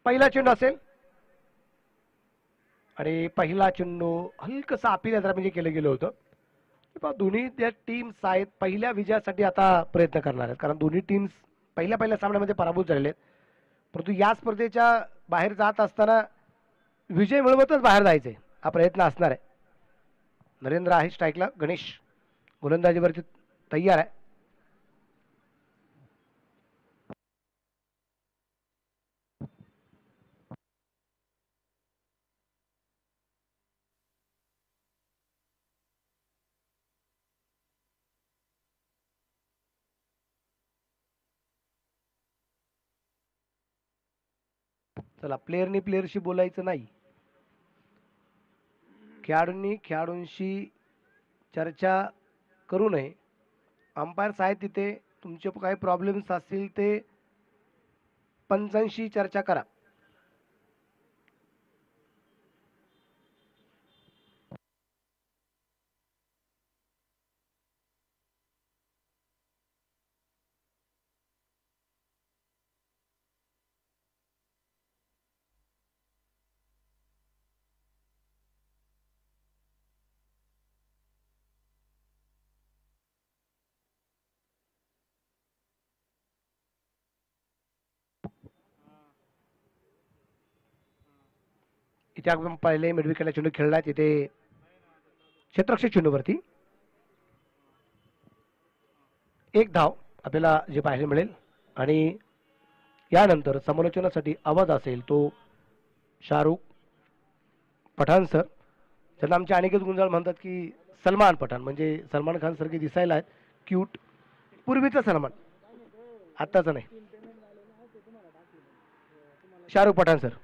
पहिला चेंडू असेल आणि पहिला चेंडू हलकसा अपील म्हणजे केलं गेलं होतं. दोन्ही त्या टीम्स आहेत पहिल्या विजयासाठी आता प्रयत्न करणार आहेत, कारण दोन्ही टीम्स पहिल्या सामन्यामध्ये पराभूत झालेले आहेत. परंतु या स्पर्धेच्या बाहेर जात असताना विजय मिळवतच बाहेर जायचे हा प्रयत्न असणार आहे. नरेंद्र आहे स्ट्राईकला, गणेश गोलंदाजीवरती तयार आहे. चला, प्लेयरनी प्लेयरशी बोलायचं नाही, खेळाडूंनी खेळाडूंशी चर्चा करू नये. अंपायर्स आहेत तिथे, तुमचे काही प्रॉब्लेम्स असतील ते पंचांशी चर्चा करा. इथे आपण पहिले मिडविकेटला चेंडू खेळलाय, तिथे क्षेत्ररक्षक चेंडूवरती एक धाव आपल्याला जे पाहायला मिळेल. आणि यानंतर समालोचनासाठी आवाज असेल तो शाहरुख पठाण सर, त्यांना आमचे अनिकेत गुंजाळ म्हणतात की सलमान पठाण, म्हणजे सलमान खान सारखे दिसायला आहेत, क्यूट, पूर्वीचा सलमान, आत्ताचा नाही. शाहरुख पठाण सर.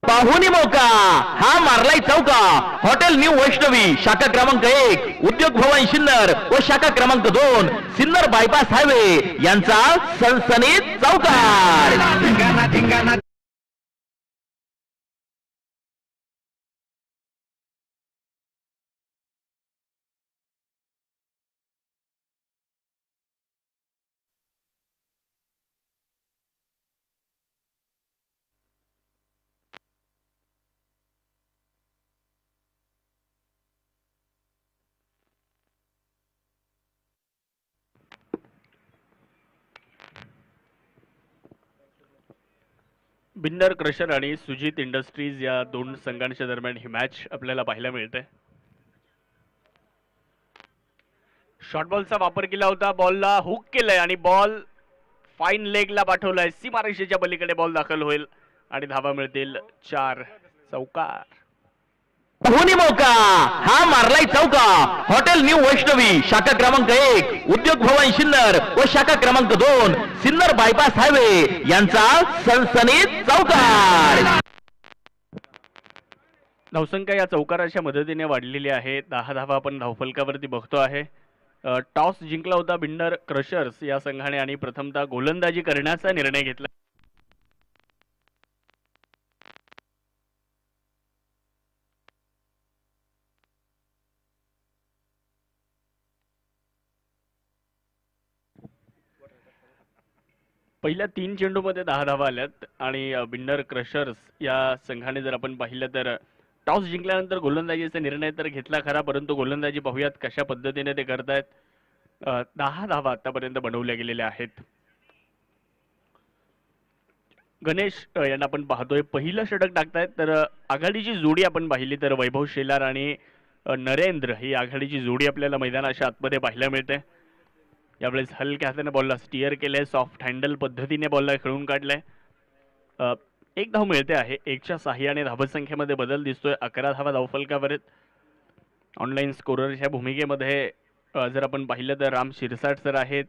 पाहुणी मौका हा मारलाय चौका. हॉटेल न्यू वैष्णवी शाखा क्रमांक 1, उद्योग भवन सिन्नर व शाखा क्रमांक 2 सिन्नर बायपास हायवे यांचा सनसनीत चौकार. बिन्नर क्रशर आणि सुजित इंडस्ट्रीज या दोन संघांच्या दरम्यान ही मॅच आपल्याला पाहायला मिळते. शॉर्ट बॉलचा वापर केला होता, बॉलला हुक केलंय आणि बॉल फाईन लेगला पाठवलाय. सीमारेषेच्या पलीकडे बॉल दाखल होईल आणि धावा मिळतील 4. चौकार. पाहुणी मौका हा मारलाय चौका. हॉटेल न्यू वैष्णवी शाखा क्रमांक 1, उद्योग भवन सिन्नर व शाखा क्रमांक 2 सिन्नर बायपास हायवे यांचा सनसनीत चौकार. धावसंख्या या चौकाराच्या मदतीने वाढलेली आहे. 10 धावा आपण धावफलकावरती बघतो आहे. टॉस जिंकला होता बिन्नर क्रशर्स या संघाने आणि प्रथमतः गोलंदाजी करण्याचा निर्णय घेतला. पहिल्या 3 चेंडूमध्ये 10 धावा आल्यात आणि बिन्नर क्रशर्स या संघाने जर आपण पाहिलं तर टॉस जिंकल्यानंतर गोलंदाजीचा निर्णय तर घेतला खरा, परंतु गोलंदाजी पाहूयात कशा पद्धतीने ते करतायत. 10 धावा आतापर्यंत बनवल्या गेलेल्या आहेत. गणेश यांना आपण पाहतोय पहिलं षटक टाकतायत. तर आघाडीची जोडी आपण पाहिली तर वैभव शेलार आणि नरेंद्र ही आघाडीची जोडी आपल्याला मैदानाच्या आतमध्ये पाहायला मिळते. यावेळेस हलक्या हाताने बॉलला स्टिअर केलंय, सॉफ्ट हँडल पद्धतीने बॉलला खेळून काढलंय. 1 धाव मिळते आहे. 1च्या साह्याने धावसंख्येमध्ये बदल दिसतोय. 11 धावा धावफलकावर. ऑनलाईन स्कोररच्या भूमिकेमध्ये जर आपण पाहिलं तर राम शिरसाट सर आहेत.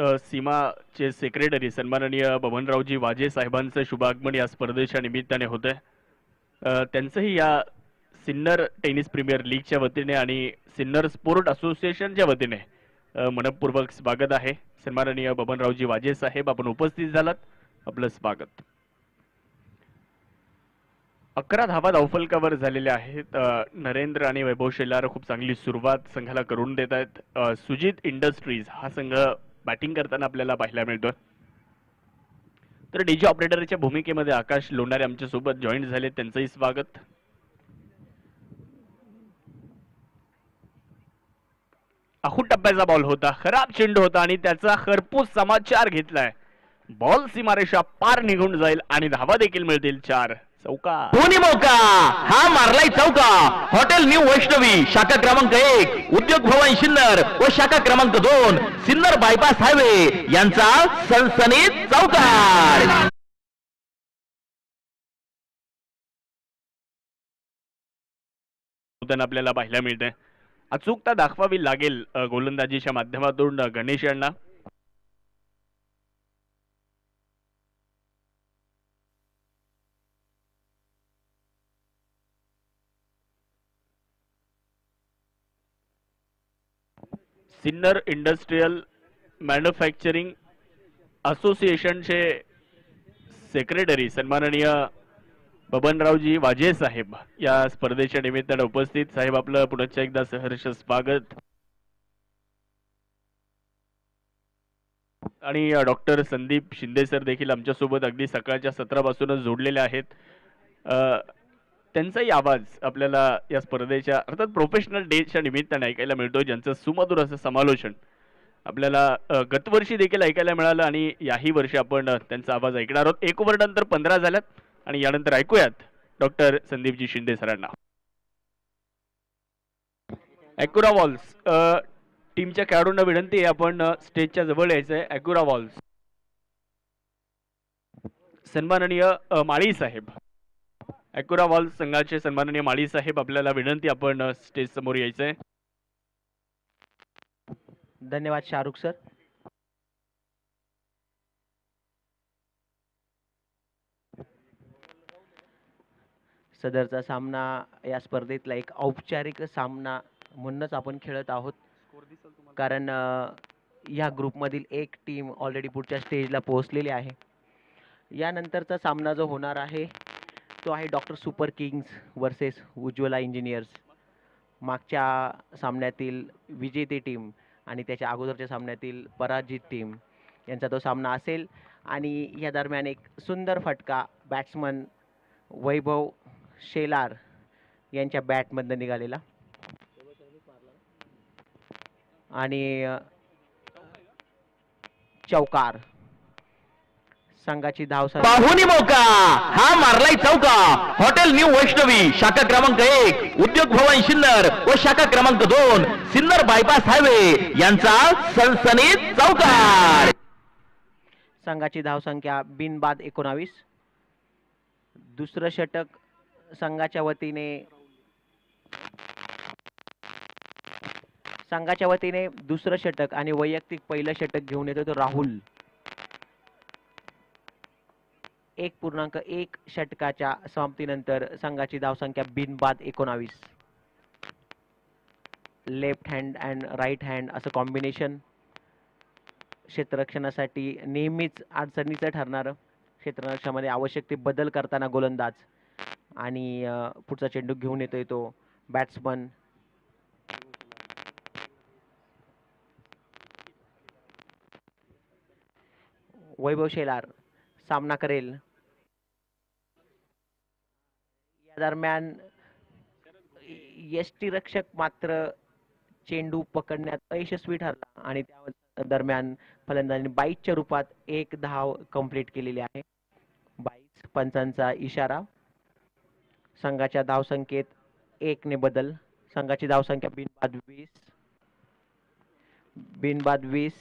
सीमाचे सेक्रेटरी सन्माननीय बबनरावजी वाजे साहेबांचं शुभागमन या स्पर्धेच्या निमित्ताने होतंय. त्यांचंही या सिन्नर टेनिस प्रीमियर लीगच्या वतीने आणि सिन्नर स्पोर्ट असोसिएशनच्या वतीने मनपूर्वक स्वागत आहे. सन्माननीय बबनरावजी वाजे साहेब, आपण उपस्थित झालात, आपलं स्वागत. 11 धावा धावफलकावर झालेल्या आहेत. नरेंद्र आणि वैभव शेलार खूप चांगली सुरुवात संघाला करून देत आहेत. सुजित इंडस्ट्रीज हा संघ बॅटिंग करताना आपल्याला पाहायला मिळतोय. तर डीजे ऑपरेटरच्या भूमिकेमध्ये आकाश लोणारे आमच्या सोबत जॉईन झाले, त्यांचंही स्वागत. आखूड टप्प्याचा बॉल होता, खराब चेंडू होता आणि त्याचा खरपूस समाचार घेतलाय. बॉल सीमारेषा पार निघून जाईल आणि धावा देखील मिळतील 4. चौका, दोन्ही मौका, हा मारलाय चौका. हॉटेल न्यू वैष्णवी शाखा क्रमांक 1, उद्योग भवन सिन्नर व शाखा क्रमांक 2, सिन्नर बायपास हायवे यांचा सनसनीत चौकार. आपल्याला पाहायला मिळतंय. अचूकता दाखवावी लागेल गोलंदाजीच्या माध्यमातून गणेश यांना. सिन्नर इंडस्ट्रियल मॅन्युफॅक्चरिंग असोसिएशनचे सेक्रेटरी सन्माननीय बबनरावजी वाजे साहेब या स्पर्धेच्या निमित्ताने उपस्थित. साहेब, आपलं पुन्हा एकदा सहर्ष स्वागत. आणि डॉक्टर संदीप शिंदे सर देखील आमच्यासोबत अगदी सकाळच्या सत्रापासूनच जोडलेले आहेत. त्यांचाही आवाज आपल्याला या स्पर्धेच्या अर्थात प्रोफेशनल डेच्या निमित्ताने ऐकायला मिळतो, ज्यांचं सुमधुर असं समालोचन आपल्याला गतवर्षी देखील ऐकायला मिळालं आणि याही वर्षी आपण त्यांचा आवाज ऐकणार आहोत. 1 ओव्हर नंतर 15 झाल्यात आणि यानंतर ऐकूयात डॉक्टर संदीपजी शिंदे सरांना. ॲक्युरा वॉल्स टीमच्या खेळाडूंना विनंती आहे, आपण स्टेजच्या जवळ यायचंय. ॲक्युरा वॉल्स सन्माननीय माळी साहेब, ॲक्युरा वॉल्स संघाचे सन्माननीय माळी साहेब, आपल्याला विनंती, आपण स्टेज समोर यायचंय. धन्यवाद शाहरुख सर. सदरचा सामना या स्पर्धेतला एक औपचारिक सामना म्हणूनच आपण खेळत आहोत, कारण या ग्रुपमधील एक टीम ऑलरेडी पुढच्या स्टेजला पोहोचलेली आहे. यानंतरचा सामना जो होणार आहे तो आहे doctor super Kings versus Ujjwala engineers. मागच्या सामन्यातील विजेती टीम आणि त्याच्या अगोदरच्या सामन्यातील पराजित टीम यांचा तो सामना असेल. आणि या दरम्यान एक सुंदर फटका बॅट्समन वैभव शेलार यांच्या बॅटमधनं निघालेला आणि चौकार. संघाची धावसंख्या पाहुणी मौका, हा मारलाय चौका. हॉटेल न्यू वैष्णवी शाखा क्रमांक 1, उद्योग भवन सिन्नर व शाखा क्रमांक 2, सिन्नर बायपास हायवे यांचा सनसनीत चौकार. संघाची धावसंख्या बिनबाद 19. दुसरं षटक संघाच्या वतीने दुसरं षटक आणि वैयक्तिक पहिलं षटक घेऊन येतो तो राहुल. 1.1 षटकाच्या समाप्तीनंतर संघाची धावसंख्या बिनबाद 19. Left hand and right hand असं कॉम्बिनेशन क्षेत्ररक्षणासाठी नेहमीच अडचणीचं ठरणारं. क्षेत्ररक्षणामध्ये आवश्यक ते बदल करताना गोलंदाज आणि पुढचा चेंडू घेऊन येतोय तो बॅट्समन वैभव शेलार सामना करेल. या दरम्यान यष्टीरक्षक मात्र चेंडू पकडण्यात अयशस्वी ठरला आणि त्या दरम्यान फलंदाजांनी बाईटच्या रूपात 1 धाव कंप्लीट केलेली आहे. 22 पंचांचा इशारा. संघाच्या धावसंख्येत 1 ने बदल. संघाची धावसंख्या बिनबाद 20.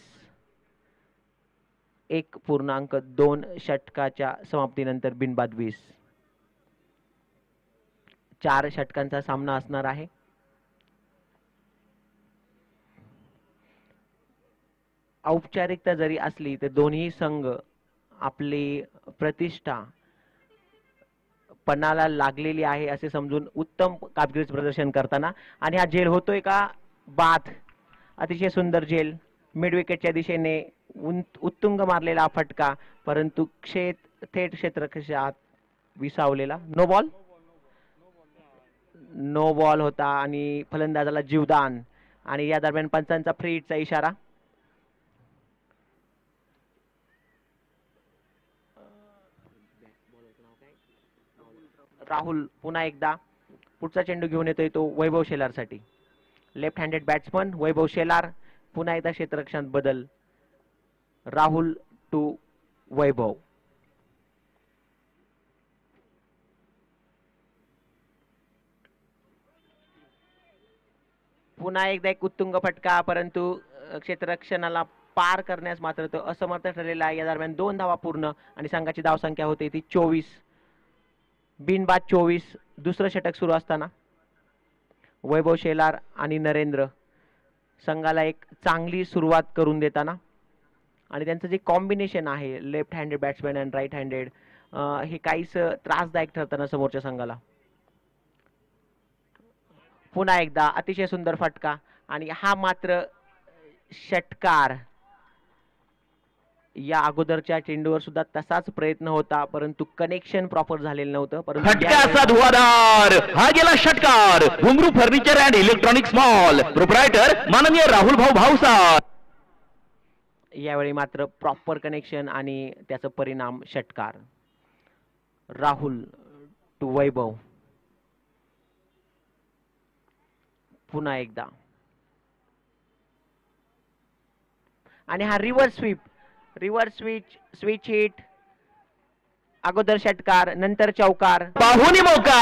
1.2 षटकाच्या समाप्तीनंतर बिनबाद 20. 4 षटकांचा सामना असणार आहे. औपचारिकता जरी असली तर दोन्ही संघ आपली प्रतिष्ठा पणाला लागलेली आहे असे समजून उत्तम कामगिरीचे प्रदर्शन करताना, आणि हा झेल होतोय का बाद, अतिशय सुंदर झेल मिड विकेटच्या दिशेने उत्तुंग मारलेला फटका, परंतु थेट क्षेत्ररक्षणात विसावलेला. नो बॉल होता आणि फलंदाजाला जीवदान, आणि या दरम्यान पंचांचा फ्री हिटचा इशारा. राहुल पुन्हा एकदा पुढचा चेंडू घेऊन येतोय तो वैभव शेलारसाठी. लेफ्ट हँडेड बॅट्समन वैभव शेलार, पुन्हा एकदा क्षेत्ररक्षणात बदल. राहुल टू वैभव. पुन्हा एकदा एक उत्तुंग फटका, परंतु क्षेत्ररक्षणाला पार करण्यास मात्र तो असमर्थ ठरलेला आहे. या दरम्यान 2 धावा पूर्ण आणि संघाची धावसंख्या होते ती 24. बिनबाद 24. दुसरं षटक सुरू असताना वैभव शेलार आणि नरेंद्र संघाला एक चांगली सुरुवात करून देताना, आणि त्यांचं जे कॉम्बिनेशन आहे लेफ्ट हँडेड बॅट्समॅन आणि राईट हँडेड, हे काहीच त्रासदायक ठरताना समोरच्या संघाला. पुन्हा एकदा अतिशय सुंदर फटका, आणि हा मात्र षटकार. या अगोदरच्या चेंडूवर सुद्धा तसाच प्रयत्न होता, परंतु कनेक्शन प्रॉपर झालेलं नव्हतं. परंतु फटक्याचा धुवाधार, हा गेला षटकार. घुंगरू furniture and electronics mall proprietor माननीय राहुल भाऊ भावसार. यावेळी मात्र प्रॉपर कनेक्शन आणि त्याचा परिणाम षटकार. राहुल टू वैभव. पुन्हा एकदा, आणि हा रिव्हर्स स्विच हिट. अगोदर षटकार, नंतर चौकार. पाहुणी मौका,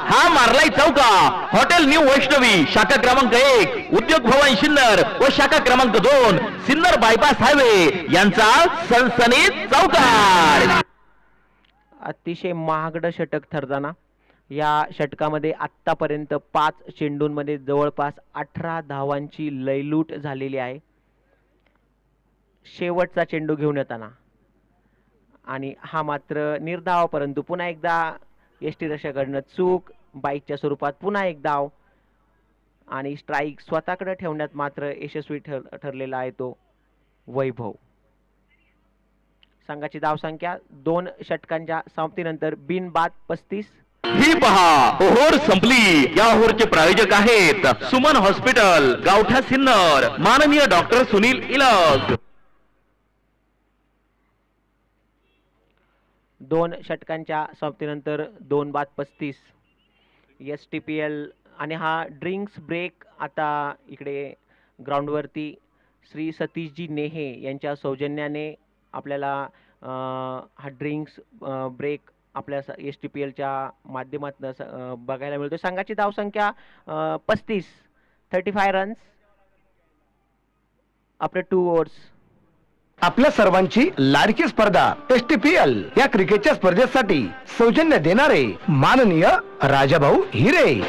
हा मारलाय चौका. हॉटेल न्यू वैष्णवी शाखा क्रमांक 1, उद्योग भवन सिन्नर व शाखा क्रमांक 2 सिन्नर बायपास हायवे यांचा सनसनीत चौकार. अतिशय महागडं षटक ठरताना या षटकामध्ये आतापर्यंत 5 चेंडूंमध्ये जवळपास 18 धावांची लयलूट झालेली आहे. शेवटचा चेंडू घेऊन येताना, आणि हा मात्र निर्धाव, परंतु पुन्हा एकदा यष्टीरक्षकाकडनं चूक, बाईकच्या स्वरूपात पुन्हा एक धाव, आणि स्ट्राईक स्वतःकडे ठेवण्यात मात्र यशस्वी ठरलेला आहे तो वैभव. संघाची धावसंख्या 2 षटकांच्या समाप्तीनंतर बिनबाद 35. ही पहा ओहोर संपली. या ओहोरचे प्रायोजक आहेत सुमन हॉस्पिटल, गावठा सिन्नर, माननीय डॉक्टर सुनील इलग. 2 षटकांच्या समाप्तीनंतर 2 बाद 35. STPL, आणि हा ड्रिंक्स ब्रेक आता इकडे ग्राउंडवरती श्री सतीशजी नेहे यांच्या सौजन्याने आपल्याला हा ड्रिंक्स ब्रेक आपल्या STPLच्या माध्यमातून बघायला मिळतो. संघाची धावसंख्या 35 रन्स आफ्टर 2 ओव्हर्स. आपल्या सर्वांची लाडकी स्पर्धा STPL या क्रिकेटच्या स्पर्धेसाठी सौजन्य देणारे माननीय राजाभाऊ हिरे.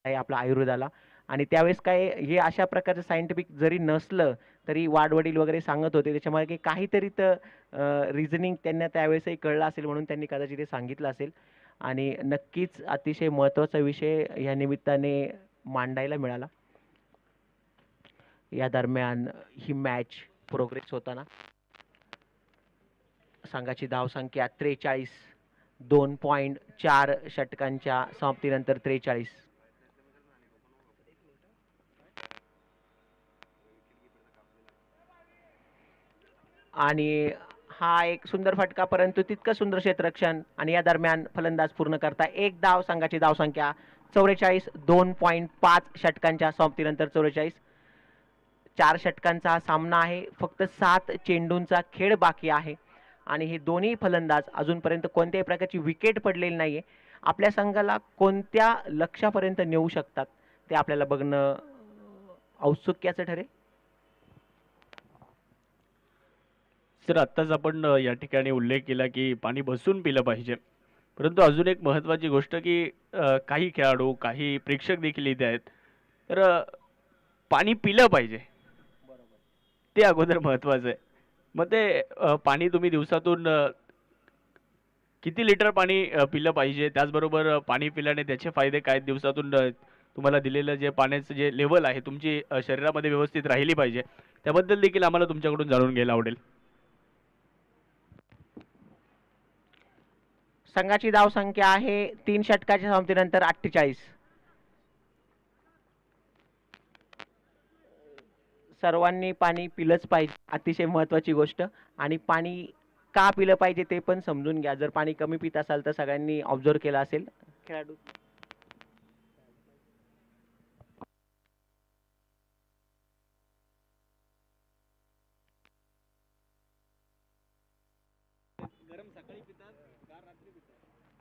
आहे आपल्या आयुर्वेदाला. आणि त्यावेळेस काय हे अशा प्रकारचं सायंटिफिक जरी नसलं तरी वाडवडील वगैरे सांगत होते, त्याच्यामुळे काहीतरी तर रिझनिंग त्यांना त्यावेळेसही कळलं असेल म्हणून त्यांनी कदाचित ते सांगितलं असेल. आणि नक्कीच अतिशय महत्त्वाचा विषय या निमित्ताने मांडायला मिळाला. या दरम्यान ही मॅच प्रोग्रेस होताना संघाची धावसंख्या 43, 2.4 षटकांच्या समाप्तीनंतर 43. आणि हा एक सुंदर फटका, परंतु तितकं सुंदर क्षेत्ररक्षण. आणि या दरम्यान फलंदाज पूर्ण करता एक धाव. संघाची धावसंख्या 44, 2.5 षटकांच्या समाप्तीनंतर 44. 4 षटकांचा हा सामना आहे. फक्त 7 चेंडूंचा खेळ बाकी आहे आणि हे दोन्ही फलंदाज अजूनपर्यंत कोणत्याही प्रकारची विकेट पडलेली नाहीये. आपल्या संघाला कोणत्या लक्ष्यापर्यंत नेऊ शकतात ते आपल्याला बघणं औत्सुक्याचं ठरेल. सर, आत्ताच आपण या ठिकाणी उल्लेख केला की पाणी बसून पिलं पाहिजे, परंतु अजून एक महत्त्वाची गोष्ट की काही खेळाडू, काही प्रेक्षक देखील इथे आहेत, तर पाणी पिलं पाहिजे ते अगोदर महत्त्वाचं आहे. मग ते पाणी तुम्ही दिवसातून किती लिटर पाणी पिलं पाहिजे, त्याचबरोबर पाणी पिल्याने त्याचे फायदे काय, दिवसातून तुम्हाला दिलेलं जे पाण्याचं जे लेवल आहे तुमची शरीरामध्ये व्यवस्थित राहिली पाहिजे, त्याबद्दल देखील आम्हाला तुमच्याकडून जाणून घ्यायला आवडेल. संघाची धावसंख्या आहे 3 षटकाच्या समाप्तीनंतर 48. सर्वांनी पाणी पिलंच पाहिजे, अतिशय महत्त्वाची गोष्ट. आणि पाणी का पिलं पाहिजे ते पण समजून घ्या. जर पाणी कमी पित असाल तर सगळ्यांनी ऑब्झर्व केलं असेल खेळाडू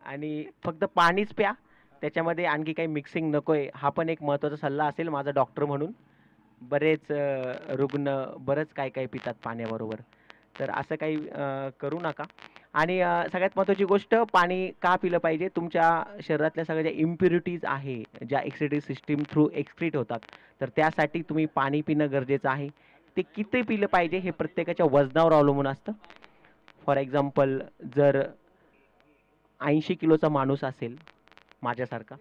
आणि फक्त पाणीच प्या, त्याच्यामध्ये आणखी काही मिक्सिंग नकोय. हा पण एक महत्त्वाचा सल्ला असेल माझा डॉक्टर म्हणून. बरेच रुग्ण बरंच काय काय पितात पाण्याबरोबर, तर असं काही करू नका. आणि सगळ्यात महत्त्वाची गोष्ट, पाणी का पिलं पाहिजे, तुमच्या शरीरातल्या सगळ्या ज्या इम्प्युरिटीज आहे ज्या एक्सिडी सिस्टीम थ्रू एक्सक्रीट होतात, तर त्यासाठी तुम्ही पाणी पिणं गरजेचं आहे. ते किती पिलं पाहिजे हे प्रत्येकाच्या वजनावर अवलंबून असतं. फॉर एक्झाम्पल, जर 80 किलोचा माणूस असेल माझ्यासारखा,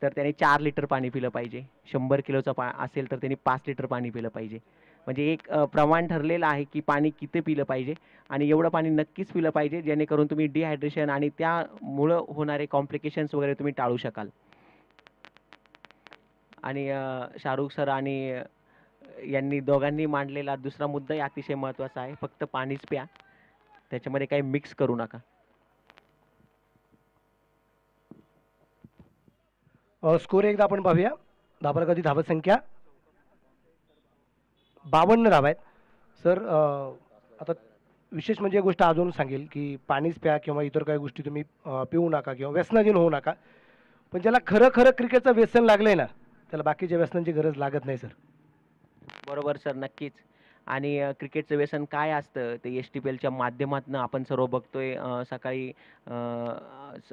तर त्याने 4 लिटर पाणी पिलं पाहिजे. 100 किलोचा असेल तर त्याने 5 लिटर पाणी पिलं पाहिजे. म्हणजे एक प्रमाण ठरलेलं आहे की पाणी किती पिलं पाहिजे. आणि एवढं पाणी नक्कीच पिलं पाहिजे जेणेकरून तुम्ही डिहायड्रेशन आणि त्यामुळं होणारे कॉम्प्लिकेशन्स वगैरे तुम्ही टाळू शकाल. आणि शाहरुख सर आणि यांनी दोघांनी मांडलेला दुसरा मुद्दाही अतिशय महत्त्वाचा आहे, फक्त पाणीच प्या, त्याच्यामध्ये काही मिक्स करू नका. स्कोर एकदा आपण पाहूया. धाबांकती धावसंख्या 52 धावा आहेत. सर, आता विशेष म्हणजे गोष्ट अजून सांगेल की पाणीच प्या किंवा इतर काही गोष्टी तुम्ही पिऊ नका किंवा व्यसनाधीन होऊ नका. पण ज्याला खरं खरं क्रिकेटचं व्यसन लागलंय ना, त्याला बाकीच्या व्यसनांची गरज लागत नाही सर. बरोबर सर, नक्कीच. आणि क्रिकेटचं व्यसन काय असतं ते STPLच्या माध्यमातून आपण सर्व बघतोय. सकाळी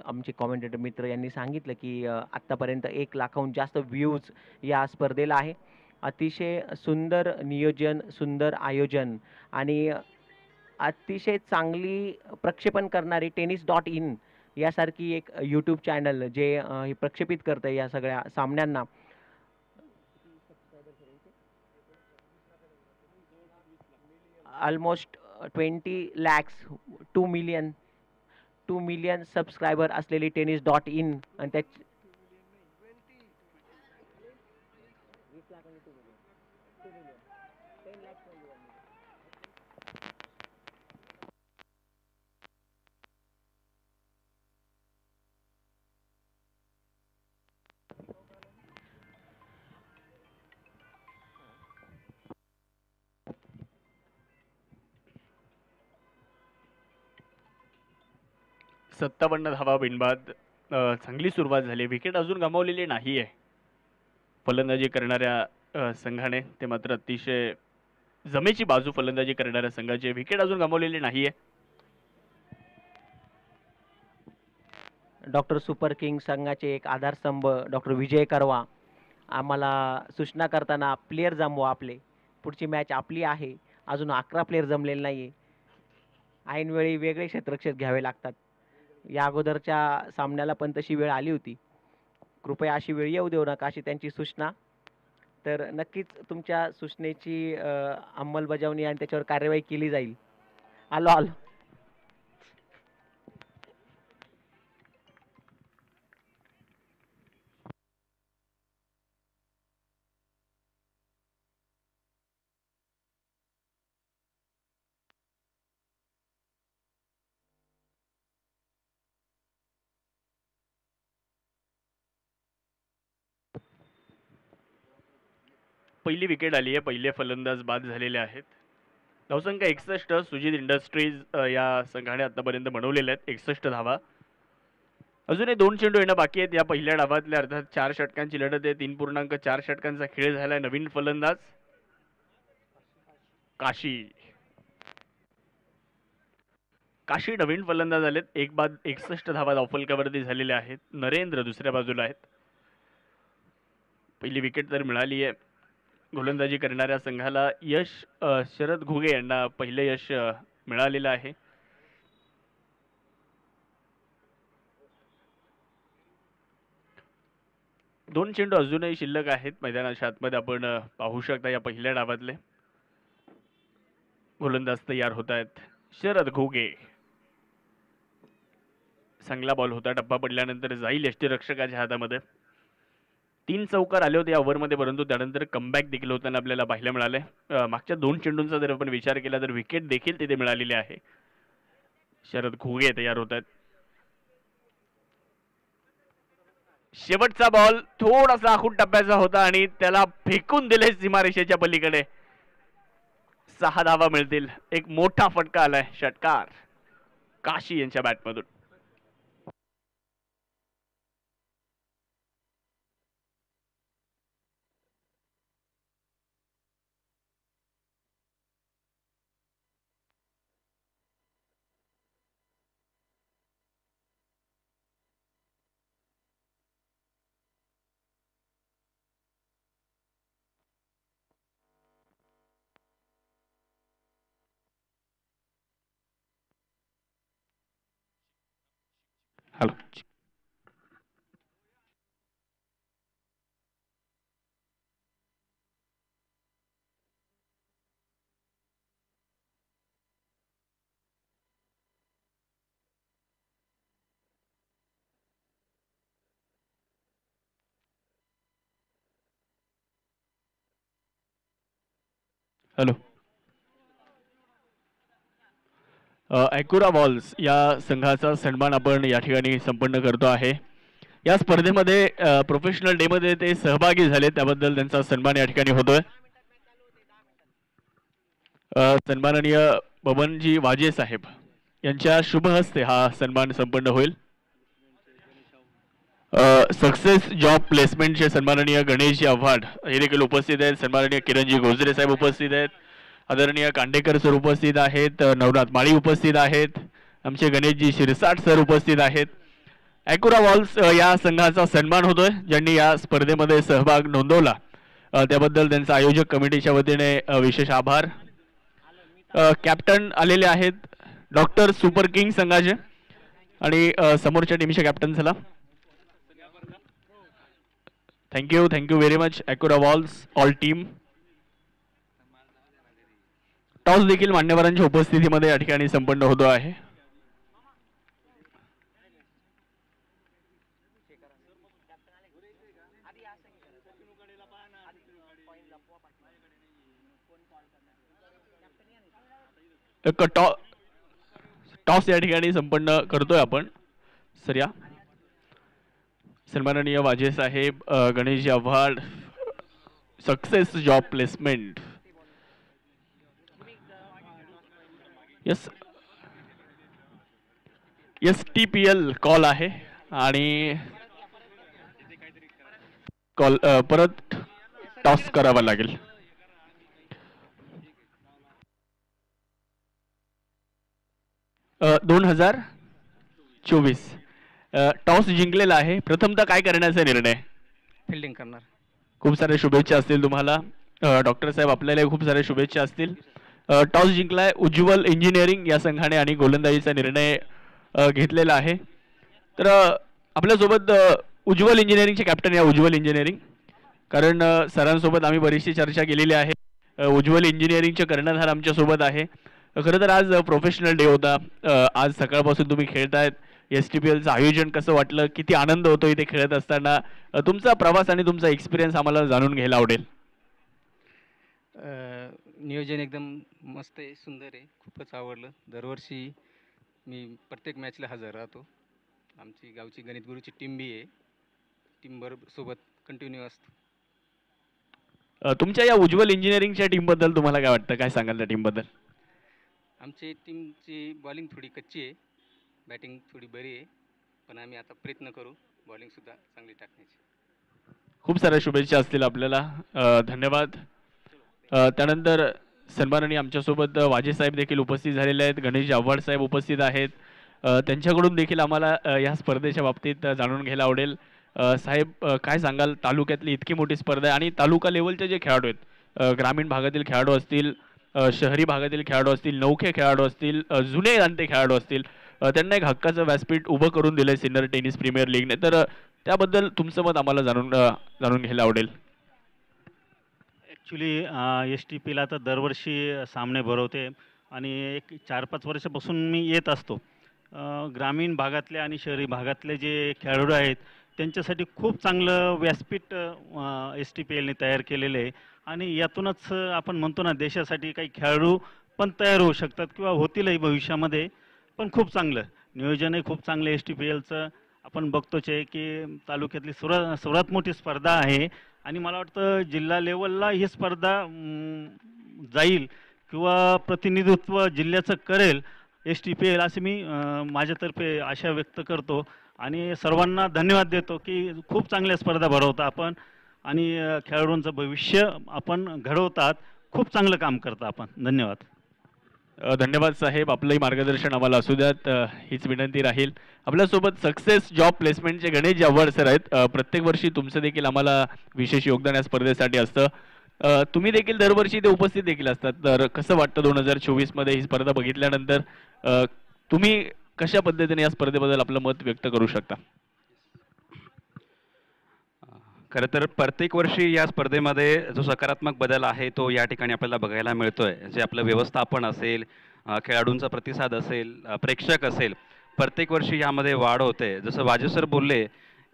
आमचे कॉमेंटेटर मित्र यांनी सांगितलं की आत्तापर्यंत 1 लाखाहून जास्त व्ह्यूज या स्पर्धेला आहे. अतिशय सुंदर नियोजन, सुंदर आयोजन आणि अतिशय चांगली प्रक्षेपण करणारी tennis.in यासारखी एक यूट्यूब चॅनल जे हे प्रक्षेपित करतं या सगळ्या सामन्यांना. ऑलमोस्ट 20 lakhs 2 मिलियन सबस्क्रायबर असलेली tennis.in आणि त्या 57 धावा बिनबाद. चांगली सुरुवात झाली. विकेट अजून गमावलेली नाही आहे फलंदाजी करणाऱ्या संघाने. ते मात्र अतिशय जमेची बाजू फलंदाजी करणाऱ्या संघाची. विकेट अजून गमावलेली नाही आहे. डॉक्टर सुपर किंग संघाचे एक आधारस्तंभ डॉक्टर विजय करवा आम्हाला सूचना करताना प्लेयर जमवा आपले. पुढची मॅच आपली आहे. अजून 11 प्लेयर जमलेले नाही आहे. ऐनवेळी वेगळे क्षेत्ररक्षक घ्यावे लागतात. या अगोदरच्या सामन्याला पण तशी वेळ आली होती. कृपया अशी वेळ येऊ देऊ नका अशी त्यांची सूचना. तर नक्कीच तुमच्या सूचनेची अंमलबजावणी आणि त्याच्यावर कार्यवाही केली जाईल. आलो. पहिली विकेट आली आहे. पहिले फलंदाज बाद झालेले आहेत. धावसंख्या 61. सुजित इंडस्ट्रीज या संघाने आतापर्यंत बनवलेल्या आहेत 61 धावा. अजूनही 2 चेंडू येणं बाकी आहेत या पहिल्या डावातल्या. अर्थात 4 षटकांची लढत आहे. 3.4 षटकांचा खेळ झालाय. नवीन फलंदाज काशी नवीन फलंदाज आलेत. एक बाद 61 धावा धावफलकावरती झालेल्या आहेत. नरेंद्र दुसऱ्या बाजूला आहेत. पहिली विकेट तर मिळाली आहे. गोलंदाजी करणाऱ्या संघाला यश शरद घुगे यांना पहिलं यश मिळालेलं आहे. दोन चेंडू अजूनही शिल्लक आहेत मैदानाच्या आतमध्ये. आपण पाहू शकता या पहिल्या डावातले गोलंदाज तयार होत आहेत. शरद घुगे. चांगला बॉल होता. टप्पा पडल्यानंतर जाईल यष्टीरक्षकाच्या हातामध्ये. 3 चौकार आले होते या ओव्हरमध्ये, परंतु त्यानंतर कमबॅक देखील होताना आपल्याला पाहायला मिळाले. मागच्या 2 चेंडूंचा जर आपण विचार केला तर विकेट देखील तिथे मिळालेली आहे. शरद घुगे तयार होत आहेत. शेवटचा बॉल थोडासा आखून टप्प्याचा होता आणि त्याला फेकून दिले सीमारेषेच्या पलीकडे. 6 धावा मिळतील. एक मोठा फटका आलाय. षटकार काशी यांच्या बॅटमधून. हॅलो. हॅलो. ॲक्युरा बॉल्स या संघाचा सन्मान आपण या ठिकाणी संपन्न करतो आहे. या स्पर्धेमध्ये प्रोफेशनल डे मध्ये ते सहभागी झाले, त्याबद्दल त्यांचा सन्मान या ठिकाणी होतोय. सन्माननीय बबनजी वाजे साहेब यांच्या शुभ हस्ते हा सन्मान संपन्न होईल. सक्सेस जॉब प्लेसमेंटचे सन्माननीय गणेशजी आव्हाड हे देखील उपस्थित आहेत. सन्माननीय किरणजी गोजरे साहेब उपस्थित आहेत. आदरणीय कांडेकर सर उपस्थित आहेत. नवनाथ माळी उपस्थित आहेत. आमचे गणेशजी शिरसाट सर उपस्थित आहेत. ॲक्युरा बॉल्स या संघाचा सन्मान होतोय ज्यांनी या स्पर्धेमध्ये सहभाग नोंदवला. त्याबद्दल त्यांचा आयोजक कमिटीच्या वतीने विशेष आभार. कॅप्टन आलेले आहेत डॉक्टर सुपर किंग संघाचे आणि समोरच्या टीमचे कॅप्टन झाला. Thank you very much Accura balls all team. Toss देखील मान्यवरांच्या उपस्थितीमध्ये या ठिकाणी संपन्न होतो आहे. टॉस या ठिकाणी संपन्न करतोय आपण. सर या. सन्माननीय Waje saheb, Ganeshji Awhad, success job placement. STPL call आहे आणि कॉल परत टॉस करावा लागेल. - 2024 टॉस जिंकलेला आहे. प्रथमतः काय करण्याचा निर्णय? फिल्डिंग करणार. खूप साऱ्या शुभेच्छा असतील तुम्हाला. डॉक्टर साहेब आपल्याला खूप साऱ्या शुभेच्छा असतील. टॉस जिंकलाय उज्ज्वल इंजिनिअरिंग या संघाने आणि गोलंदाजीचा निर्णय घेतलेला आहे. तर आपल्यासोबत उज्ज्वल इंजिनिअरिंगचे कॅप्टन या उज्ज्वल इंजिनिअरिंग, कारण सरांसोबत आम्ही बरीचशी चर्चा केलेली आहे. उज्ज्वल इंजिनिअरिंगचे कर्णधार आमच्यासोबत आहे. खरं तर आज प्रोफेशनल डे होता. आज सकाळपासून तुम्ही खेळतायत. STPLचं आयोजन कसं वाटलं, किती आनंद होतो इथे खेळत असताना, तुमचा प्रवास आणि तुमचा एक्सपिरियन्स आम्हाला जाणून घ्यायला आवडेल. नियोजन एकदम मस्त आहे, सुंदर आहे, खूपच आवडलं. दरवर्षी मी प्रत्येक मॅचला हजर राहतो. आमची गावची गणित गुरुची टीम बी आहे, टीम सोबत कंटिन्यू असतो. तुमच्या या उज्ज्वल इंजिनिअरिंगच्या टीमबद्दल तुम्हाला काय वाटतं, काय सांगाल त्या टीमबद्दल? आमची टीमची बॉलिंग थोडी कच्ची आहे, बॅटिंग थोडी बरी आहे, पण आम्ही आता प्रयत्न करू बॉलिंगसुद्धा चांगली टाकण्याची. खूप साऱ्या शुभेच्छा असतील आपल्याला. धन्यवाद. त्यानंतर सन्माननीय आमच्यासोबत वाजे साहेब देखील उपस्थित झालेले आहेत. गणेश आव्हाड साहेब उपस्थित आहेत. त्यांच्याकडून देखील आम्हाला या स्पर्धेच्या बाबतीत जाणून घ्यायला आवडेल. साहेब, काय सांगाल, तालुक्यातली इतकी मोठी स्पर्धा आहे आणि तालुका लेवलचे जे खेळाडू आहेत, ग्रामीण भागातील खेळाडू असतील, शहरी भागातील खेळाडू असतील, नौखे खेळाडू असतील, जुने जाणते खेळाडू असतील, त्यांना एक हक्काचं व्यासपीठ उभं करून दिलं सिनियर टेनिस प्रीमियर लीगने. तर त्याबद्दल तुमचं मत आम्हाला जाणून घ्यायला आवडेल. ॲक्च्युली STPला तर दरवर्षी सामने भरवते आणि एक 4-5 वर्षापासून मी येत असतो. ग्रामीण भागातले आणि शहरी भागातले जे खेळाडू आहेत त्यांच्यासाठी खूप चांगलं व्यासपीठ STPLने तयार केलेलं आहे आणि यातूनच आपण म्हणतो ना, देशासाठी काही खेळाडू पण तयार होऊ शकतात किंवा होतीलही भविष्यामध्ये. पण खूप चांगलं नियोजनही खूप चांगलं STPLचं. आपण बघतोच आहे की तालुक्यातली सर्वात मोठी स्पर्धा आहे आणि मला वाटतं जिल्हा लेवलला ही स्पर्धा जाईल किंवा प्रतिनिधित्व जिल्ह्याचं करेल STPL, असे मी माझ्यातर्फे आशा व्यक्त करतो आणि सर्वांना धन्यवाद देतो की खूप चांगल्या स्पर्धा भरवता आपण आणि खेळाडूंचं भविष्य आपण घडवतात. खूप चांगलं काम करता आपण. धन्यवाद. धन्यवाद साहेब, आपलंही मार्गदर्शन आम्हाला असू द्यात, हीच विनंती राहील. आपल्यासोबत सक्सेस जॉब प्लेसमेंटचे गणेश जाव्हाड सर आहेत. प्रत्येक वर्षी तुमचं देखील आम्हाला विशेष योगदान या स्पर्धेसाठी असतं. तुम्ही देखील दरवर्षी ते उपस्थित देखील असतात. तर कसं वाटतं 2024 मध्ये ही स्पर्धा बघितल्यानंतर? तुम्ही कशा पद्धतीने या स्पर्धेबद्दल आपलं मत व्यक्त करू शकता? खरं तर प्रत्येक वर्षी या स्पर्धेमध्ये जो सकारात्मक बदल आहे तो या ठिकाणी आपल्याला बघायला मिळतोय. जे आपलं व्यवस्थापन असेल, खेळाडूंचा प्रतिसाद असेल, प्रेक्षक असेल, प्रत्येक वर्षी यामध्ये वाढ होते. जसं वाजे सर बोलले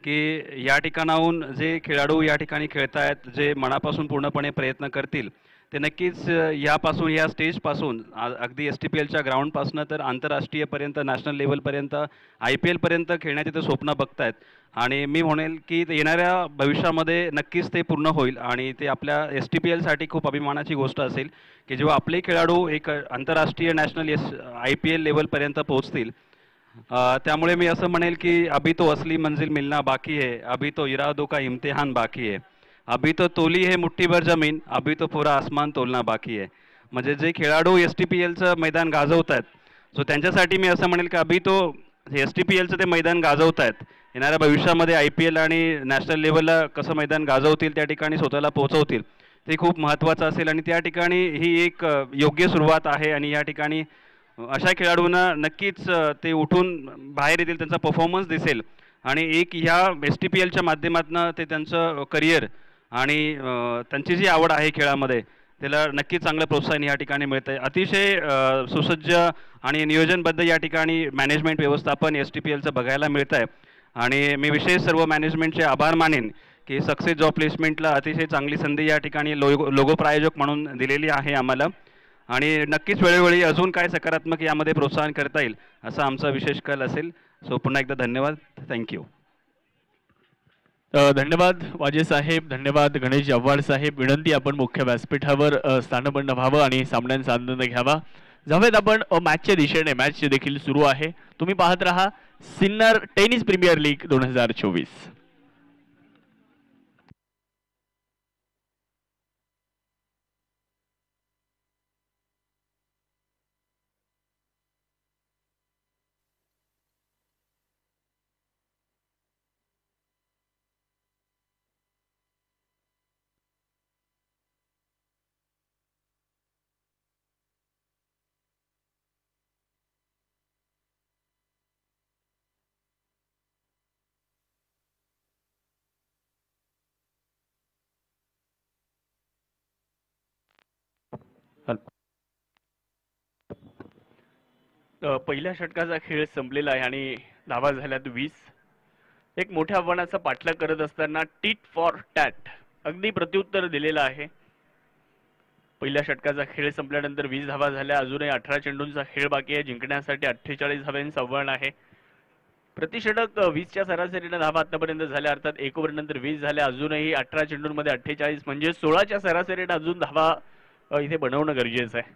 की या ठिकाणाहून जे खेळाडू या ठिकाणी खेळतायत, जे मनापासून पूर्णपणे प्रयत्न करतील, ते नक्कीच यापासून, या स्टेजपासून, अगदी STPLच्या ग्राउंडपासून तर आंतरराष्ट्रीयपर्यंत, नॅशनल लेवलपर्यंत, IPL पर्यंत खेळण्याचे ते स्वप्न बघतायत. आणि मी म्हणेल की येणाऱ्या भविष्यामध्ये नक्कीच ते पूर्ण होईल आणि ते आपल्या STPLसाठी खूप अभिमानाची गोष्ट असेल की जेव्हा आपले खेळाडू एक आंतरराष्ट्रीय नॅशनल IPL लेवलपर्यंत पोहोचतील. त्यामुळे मी असं म्हणेल की अभी तो असली मंजिल मिलना बाकी है, अभी तो इरादों का इम्तिहान बाकी है, अभी तो तोली है मुठ्ठीभर जमीन, अभी तो पूरा आसमान तोलना बाकी है. म्हणजे जे खेळाडू STPLचं मैदान गाजवत आहेत, सो त्यांच्यासाठी मी असं म्हणेल की अभी तो STPLचं ते मैदान गाजवत आहेत, येणाऱ्या भविष्यामध्ये IPL आणि नॅशनल लेवलला कसं मैदान गाजवतील, त्या ठिकाणी स्वतःला पोहोचवतील, ते खूप महत्त्वाचं असेल. आणि त्या ठिकाणी ही एक योग्य सुरुवात आहे आणि या ठिकाणी अशा खेळाडूंना नक्कीच ते उठून बाहेर येतील, त्यांचा परफॉर्मन्स दिसेल आणि एक ह्या STPLच्या माध्यमातून ते त्यांचं करिअर आणि त्यांची जी आवड आहे खेळामध्ये, त्याला नक्कीच चांगलं प्रोत्साहन या ठिकाणी मिळतं आहे. अतिशय सुसज्ज आणि नियोजनबद्ध या ठिकाणी मॅनेजमेंट व्यवस्थापन STPLचं बघायला मिळतं आहे आणि मी विशेष सर्व मॅनेजमेंटचे आभार मानेन की सक्सेस जॉब प्लेसमेंटला अतिशय चांगली संधी या ठिकाणी लोगो प्रायोजक म्हणून दिलेली आहे आम्हाला आणि नक्कीच वेळोवेळी अजून काय सकारात्मक यामध्ये प्रोत्साहन करता येईल असा आमचा विशेष कल असेल. सो पुन्हा एकदा धन्यवाद. थँक्यू. धन्यवाद वाजे साहेब, धन्यवाद गणेश आव्हाड साहेब. विनंती, आपण मुख्य व्यासपीठावर स्थानबद्ध व्हावं आणि सामन्यांचा आनंद घ्यावा. जाऊयात आपण मॅचच्या दिशेने. मॅच देखील सुरू आहे. तुम्ही पाहत रहा सिन्नर टेनिस प्रीमियर लीग 2024. पहिल्या षटकाचा खेळ संपलेला आहे आणि धावा झाल्यात 20. एक मोठ्या आव्हानाचा पाठलाग करत असताना टीट फॉर टॅट अगदी प्रत्युत्तर दिलेलं आहे. पहिल्या षटकाचा खेळ संपल्यानंतर 20 धावा झाल्या. अजूनही 18 चेंडूंचा खेळ बाकी आहे. जिंकण्यासाठी 48 धाव्यांचं आव्हान आहे. प्रतिषटक 20च्या सरासरीने धावा आतापर्यंत झाल्या, अर्थात 1 ओव्हर नंतर 20 झाल्या. अजूनही 18 चेंडूंमध्ये 48 म्हणजे 16च्या सरासरीने अजून धावा इथे बनवणं गरजेचं आहे.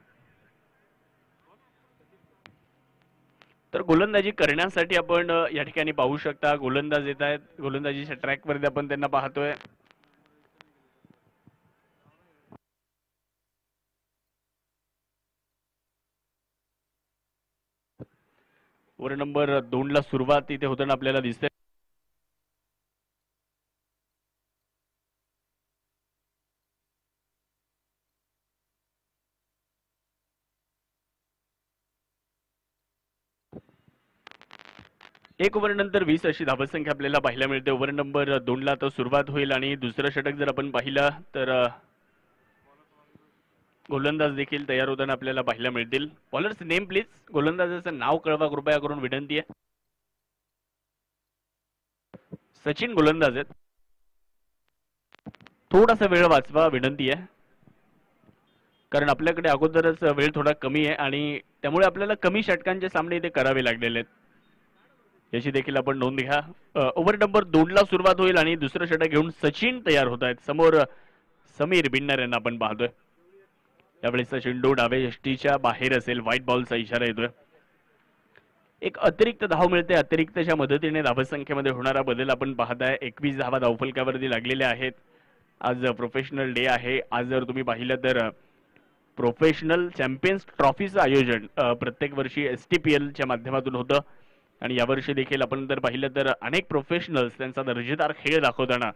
तर गोलंदाजी करण्यासाठी आपण या ठिकाणी पाहू शकता गोलंदाज येत आहेत. गोलंदाजीच्या ट्रॅकवरती आपण त्यांना पाहतोय. ओव्हर नंबर 2 ला सुरुवात इथे होताना आपल्याला दिसते. एक ओव्हर नंतर 20 अशी धावसंख्या आपल्याला पाहायला मिळते. ओव्हर नंबर 2 ला तर सुरुवात होईल आणि दुसरं षटक जर आपण पाहिलं तर गोलंदाज देखील तयार होताना आपल्याला पाहायला मिळतील. Bowlers name please. गोलंदाजाचं नाव कळवा कृपया करून विनंती आहे. सचिन गोलंदाज आहेत. थोडासा वेळ वाचवा विनंती आहे, कारण आपल्याकडे अगोदरच वेळ थोडा कमी आहे आणि त्यामुळे आपल्याला कमी षटकांचे सामने इथे करावे लागलेले आहेत, याची देखील आपण नोंद घ्या. ओव्हर नंबर 2 ला सुरुवात होईल आणि दुसरं षटक घेऊन सचिन तयार होत आहेत. समोर समीर बिन्नर यांना आपण पाहतोय. यावेळेस चेंडू डावे यष्टीच्या बाहेर असेल. व्हाईट बॉलचा इशारा येतोय. एक अतिरिक्त धाव मिळते. अतिरिक्तच्या मदतीने धावसंख्येमध्ये होणारा बदल आपण पाहताय. 21 धावा धावफलकावरती लागलेल्या आहेत. आज प्रोफेशनल डे आहे. आज जर तुम्ही पाहिलं तर प्रोफेशनल चॅम्पियन्स ट्रॉफीचं आयोजन प्रत्येक वर्षी STPL च्या माध्यमातून होतं आणि यावर्षी देखील आपण जर पाहिलं तर अनेक प्रोफेशनल्स त्यांचा दर्जेदार खेळ दाखवताना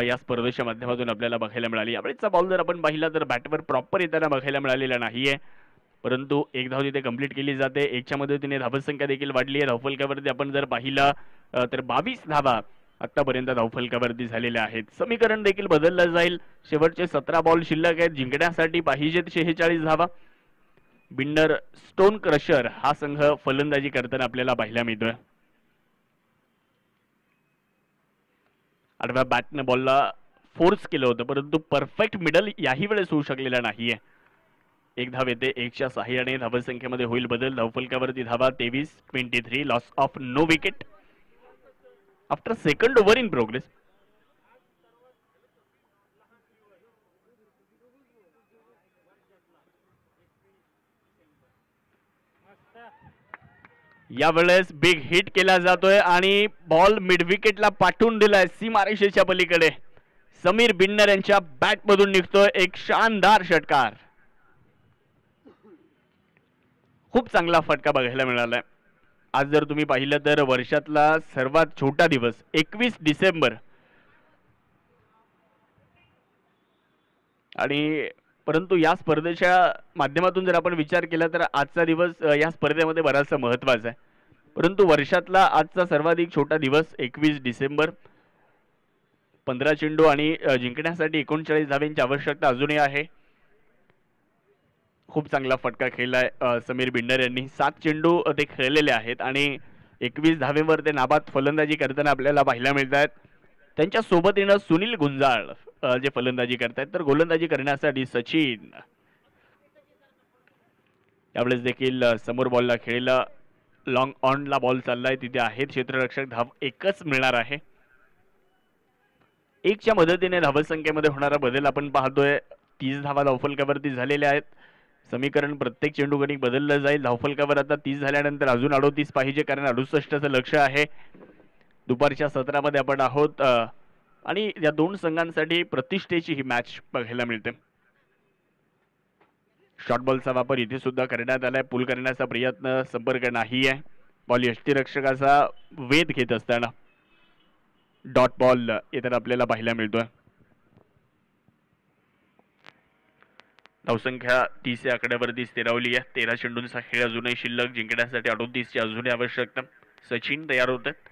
या स्पर्धेच्या माध्यमातून आपल्याला बघायला मिळाली. यावेळेचा बॉल जर आपण पाहिला तर बॅटवर प्रॉपर येताना बघायला मिळालेला नाहीये, परंतु एक धाव तिथे कंप्लीट केली जाते. 1च्या मदतीने धावसंख्या देखील वाढली आहे. धावफलकावरती आपण जर पाहिलं तर 22 धावा आतापर्यंत धावफलकावरती झालेल्या आहेत. समीकरण देखील बदललं जाईल. शेवटचे 17 बॉल शिल्लक आहेत. जिंकण्यासाठी पाहिजेत 46 धावा. बिन्नर स्टोन क्रशर हा संघ फलंदाजी करताना आपल्याला पाहायला मिळतोय. आडव्या बॅटने बॉलला फोर्स केलं होतं, परंतु परफेक्ट मिडल याही वेळेस होऊ शकलेला नाहीये. एक धाव येते. 1च्या सहाय्याने धावसंख्येमध्ये होईल बदल. धावफलकावरती धावा 23-23. Loss of no wicket after second over in progress. यावेळेस बिग हिट केला जातोय आणि बॉल मिड विकेटला पाठवून दिलाय सीमारेषेच्या पलीकडे. समीर बिन्नर यांच्या बॅट मधून निघतोय एक शानदार षटकार. खूप चांगला फटका बघायला मिळालाय. आज जर तुम्ही पाहिलं तर वर्षातला सर्वात छोटा दिवस 21 डिसेंबर आणि परंतु या स्पर्धेच्या माध्यमातून जर आपण विचार केला तर आजचा दिवस या स्पर्धेमध्ये बराचसा महत्त्वाचा आहे. परंतु वर्षातला आजचा सर्वाधिक छोटा दिवस 21 डिसेंबर. 15 चेंडू आणि जिंकण्यासाठी 39 धावांची आवश्यकता अजूनही आहे. खूप चांगला फटका खेळलाय समीर बिन्नर यांनी. 7 चेंडू ते खेळलेले आहेत आणि 21 धावेवर ते नाबाद फलंदाजी करताना आपल्याला पाहायला मिळत आहेत. त्यांच्या सोबतीनं सुनील गुंजाळ जे फलंदाजी करतायत. तर गोलंदाजी करण्यासाठी सचिन. यावेळेस देखील समोर बॉलला खेळलेला लॉंग ऑनला बॉल चाललाय. तिथे आहेत क्षेत्ररक्षक. धाव एकच मिळणार आहे. 1च्या मदतीने धावसंख्येमध्ये होणारा बदल आपण पाहतोय. 30 धावा धावफलकावरती झालेल्या आहेत. समीकरण प्रत्येक चेंडू गणिक बदललं जाईल. धावफलकावर आता 30 झाल्यानंतर अजून 38 पाहिजे, कारण 68चं लक्ष आहे. दुपारच्या सत्रामध्ये आपण आहोत आणि या दोन संघांसाठी प्रतिष्ठेची ही मॅच बघायला मिळते. शॉर्ट बॉलचा वापर इथे सुद्धा करण्यात आलाय. पुल करण्याचा प्रयत्न, संपर्क नाही आहे. बॉल यष्टीरक्षकाचा वेध घेत असताना डॉट बॉल येताना आपल्याला पाहायला मिळतोय. धावसंख्या 30 या आकड्यावरती स्थिरावली आहे. 13 चेंडूंचा खेळ अजूनही शिल्लक. जिंकण्यासाठी 38ची अजूनही आवश्यकता. सचिन तयार होत आहेत.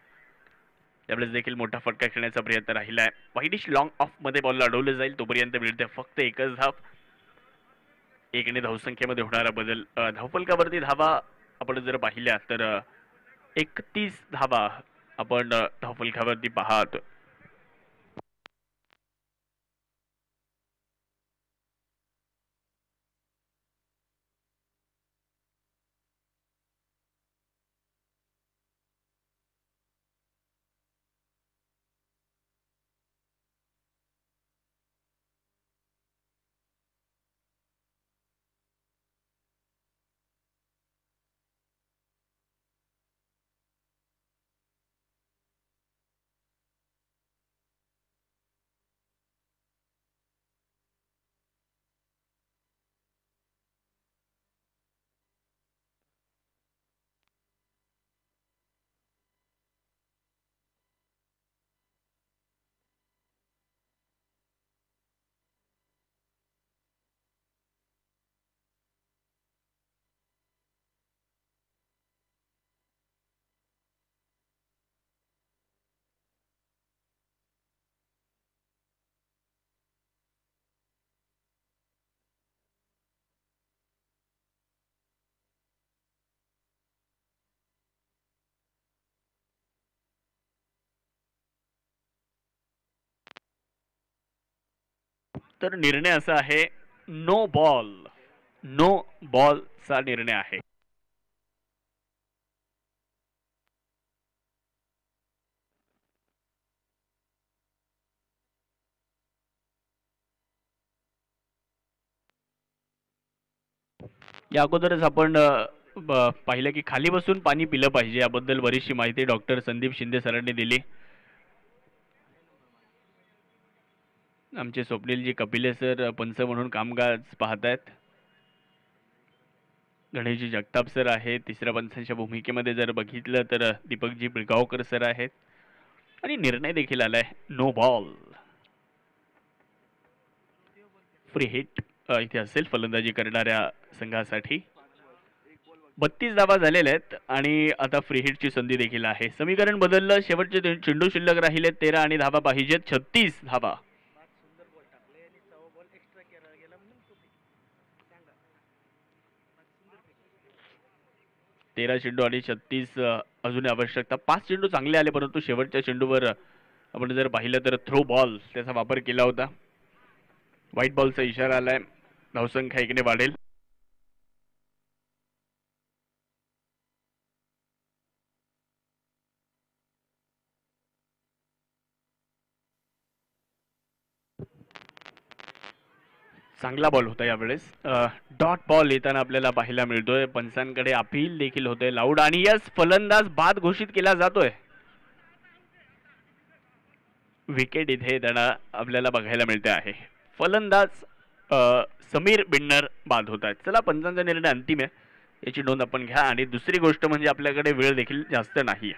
त्यावेळेस देखील मोठा फटका खेळण्याचा प्रयत्न राहिला आहे. वाईडिश लॉंग ऑफ मध्ये बॉल अडवलं जाईल. तोपर्यंत मिळते फक्त एकच धाव. एकने धावसंख्येमध्ये होणारा बदल. धावफलकावरती धावा आपण जर पाहिल्या तर 31 धावा आपण धावफलकावरती पाहत. तर निर्णय असा आहे, नो बॉल. नो बॉलचा निर्णय आहे. या अगोदरच आपण पाहिलं की खाली बसून पाणी पिलं पाहिजे, याबद्दल बरीचशी माहिती डॉक्टर संदीप शिंदे सरांनी दिली. आमचे स्वप्नीलजी कपिले सर पंच म्हणून कामकाज पाहतायत. गणेशजी जगताप सर आहेत. तिसऱ्या पंचांच्या भूमिकेमध्ये जर बघितलं तर दीपकजी पिळगावकर सर आहेत. आणि निर्णय देखील आलाय, नो बॉल. फ्री हिट इथे असेल फलंदाजी करणाऱ्या संघासाठी. 32 धावा झालेल्या आहेत आणि आता फ्री हिटची संधी देखील आहे. समीकरण बदललं, शेवटचे चेंडू शिल्लक राहिले 13 आणि धावा पाहिजेत 36 धावा. 13 चेंडू आणि 36 अजून आवश्यकता. 5 चेंडू चांगले आले, परंतु शेवटच्या चेंडूवर आपण जर पाहिलं तर थ्रो बॉल त्याचा वापर केला होता. व्हाईट बॉलचा इशारा आलाय. धावसंख्या 1 ने वाढेल. चांगला बॉल होता यावेळेस. डॉट बॉल येताना आपल्याला पाहायला मिळतोय. पंचांकडे अपील देखील होते लाऊड आणि यस फलंदाज बाद घोषित केला जातोय. विकेट इथे त्यांना आपल्याला बघायला मिळते आहे. फलंदाज समीर बिन्नर बाद होत आहेत. चला, पंचांचा निर्णय अंतिम आहे याची नोंद आपण घ्या. आणि दुसरी गोष्ट म्हणजे आपल्याकडे वेळ देखील जास्त नाही.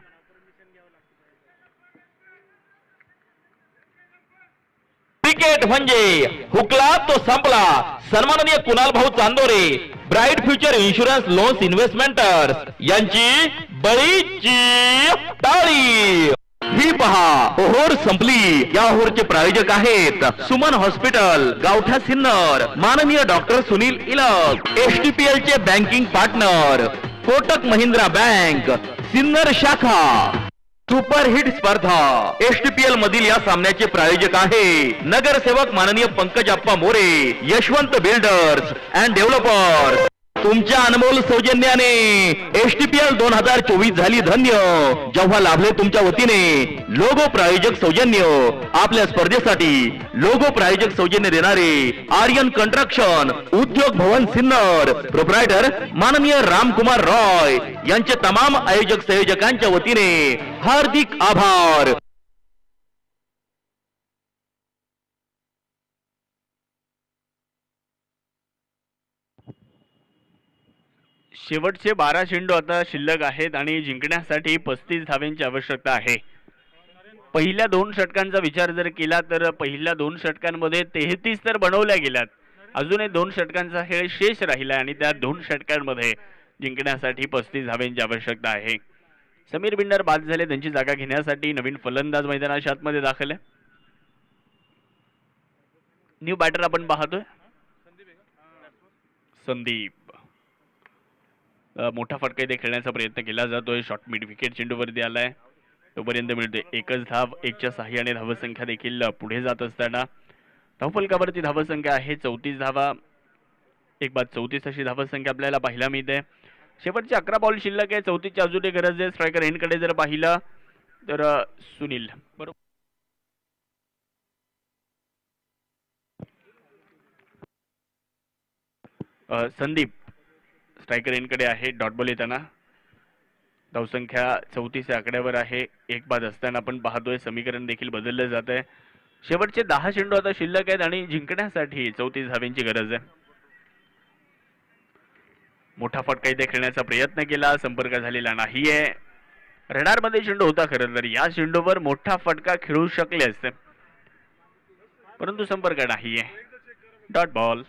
क्रिकेट म्हणजे हुकला तो संपला. सन्माननीय Kunal Bhau Chandore, bright future insurance loans investments यांची बळीची टाळी. ही पहा, ओहोर संपली. या ओहोरचे प्रायोजक आहेत सुमन हॉस्पिटल, गावठा सिन्नर, माननीय डॉक्टर सुनील इलक, HTPL चे banking partner Kotak Mahindra bank Sinnar शाखा. सुपरहिट स्पर्धा HTPL मधील या सामन्याचे प्रायोजक आहे नगरसेवक माननीय Pankajappa More, Yashwant builders and developers. तुमच्या अनमोल सौजन्याने HTPL 2024 झाली धन्य, जेव्हा लाभले तुमच्या वतीने लोगो प्रायोजक सौजन्य. आपल्या स्पर्धेसाठी लोगो प्रायोजक सौजन्य देणारे आर्यन कंस्ट्रक्शन, उद्योग भवन सिन्नर, प्रोप्रायटर माननीय रामकुमार रॉय यांचे तमाम आयोजक संयोजकांच्या वतीने हार्दिक आभार. शेवटचे 12 चेंडू आता शिल्लक आहेत आणि जिंकण्यासाठी 35 धावांची आवश्यकता आहे. पहिल्या 2 षटकांचा विचार जर केला तर पहिल्या 2 षटकांमध्ये 33 तर बनवल्या गेल्यात. अजूनही 2 षटकांचा खेळ शेष राहिला आणि त्या 2 षटकांमध्ये जिंकण्यासाठी 35 धावांची आवश्यकता आहे. समीर बिन्नर बाद झाले. त्यांची जागा घेण्यासाठी नवीन फलंदाज मैदानाच्या आतमध्ये दाखल आहे. न्यू बॅटर आपण पाहतोय. संदीप मोठा फटका इथे खेळण्याचा प्रयत्न केला जातोय. शॉर्ट मिड विकेट चेंडूवरती आलाय, तोपर्यंत मिळते एकच धाव. एकच्या साह्याने धावसंख्या देखील पुढे जात असताना धावफलकावरती धावसंख्या आहे 34 धावा. एक बाद 34 अशी धावसंख्या आपल्याला पाहायला मिळते. शेवटचे 11 बॉल शिल्लक आहे. 34ची अजून एक गरज आहे. स्ट्रायकर एंडकडे जर पाहिलं तर सुनील बरोबर संदीप स्ट्रायकर एंडकडे आहे. डॉट बॉल येताना धावसंख्या 34 या आकड्यावर आहे. एक बाद असताना आपण पाहतोय समीकरण देखील बदललं जात आहे. शेवटचे 10 चेंडू आता शिल्लक आहेत आणि जिंकण्यासाठी 34 धाव्यांची गरज आहे. मोठा फटका इथे खेळण्याचा प्रयत्न केला, संपर्क झालेला नाहीये. रडारमध्ये चेंडू होता खरं तर, या चेंडूवर मोठा फटका खेळू शकले असते परंतु संपर्क नाहीये. Dot ball.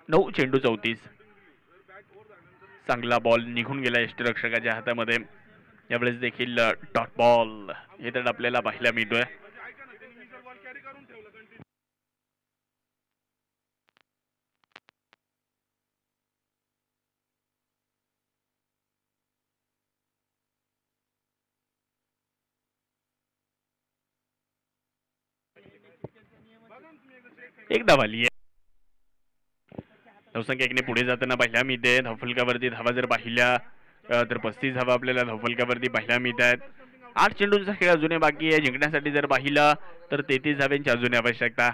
नऊ चेंडू 34. चांगला बॉल निघून गेला यष्टिरक्षकाच्या हातामध्ये. यावेळेस देखील डॉट बॉल हे तर आपल्याला पाहायला मिळतोय. एक धाव आली आहे. धावसंख्या एकने पुढे जाताना पाहिल्या मिळते. धावफलकावरती धावा जर पाहिल्या तर 35 धावा आपल्याला धावफलकावरती पाहायला मिळत आहेत. 8 चेंडूंचा खेळ अजूनही बाकी आहे. जिंकण्यासाठी जर पाहिलं तर 33 धाव्यांची अजूनही आवश्यकता.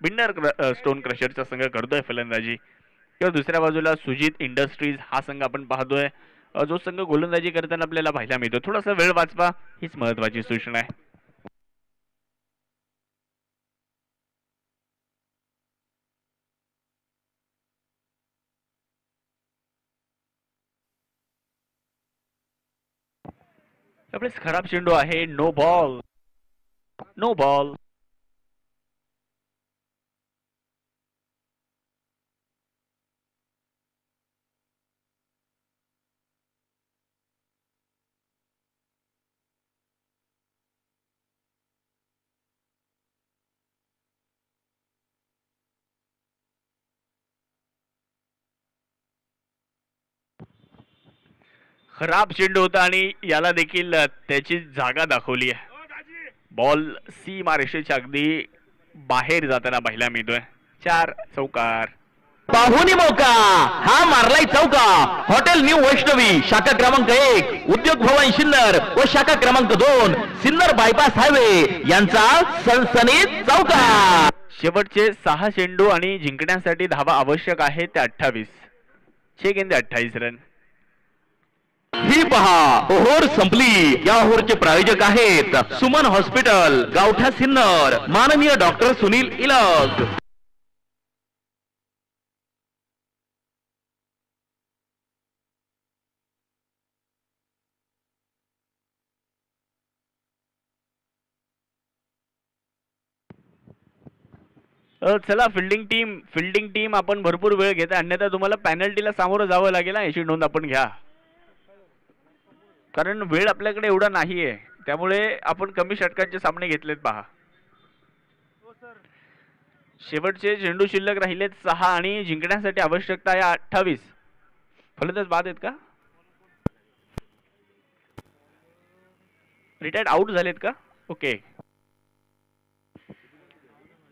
बिन्नर स्टोन क्रशरचा संघ करतोय फलंदाजी, किंवा दुसऱ्या बाजूला सुजित इंडस्ट्रीज हा संघ आपण पाहतोय जो संघ गोलंदाजी करताना आपल्याला पाहायला मिळतो. थोडासा वेळ वाचवा हीच महत्वाची सूचना आहे. त्यावेळेस खराब चेंडू आहे. No ball. No ball. खराब चेंडू होता आणि याला देखील त्याची जागा दाखवली आहे. बॉल सीमारेषेच्या अगदी बाहेर जाताना पाहायला मिळतोय. 4 चौकार. पाहुणी मौका हा मारलाय चौका. हॉटेल न्यू वैष्णवी शाखा क्रमांक 1 उद्योग भवन सिन्नर व शाखा क्रमांक 2 सिन्नर बायपास हायवे यांचा सनसनीत चौका. शेवटचे 6 चेंडू आणि जिंकण्यासाठी धावा आवश्यक आहे त्या 28. 6 गेंदे 28 रन. ही पहा ओव्हर संपली. या ओव्हरचे प्रायोजक आहेत सुमन हॉस्पिटल गावठा सिन्नर, माननीय डॉक्टर सुनील इलग. चला फिल्डिंग टीम आपण भरपूर वेळ घेता, अन्यथा तुम्हाला पॅनल्टीला सामोरं जावं लागेल. याची नोंद आपण घ्या, कारण वेळ आपल्याकडे एवढा नाहीये, त्यामुळे आपण कमी षटकांचे सामने घेतलेत. पहा शेवटचे चेंडू शिल्लक राहिलेत 6 आणि जिंकण्यासाठी आवश्यकता आहे 28. फलंदाज बाद आहेत का? रिटायर्ड आउट झालेत का? ओके,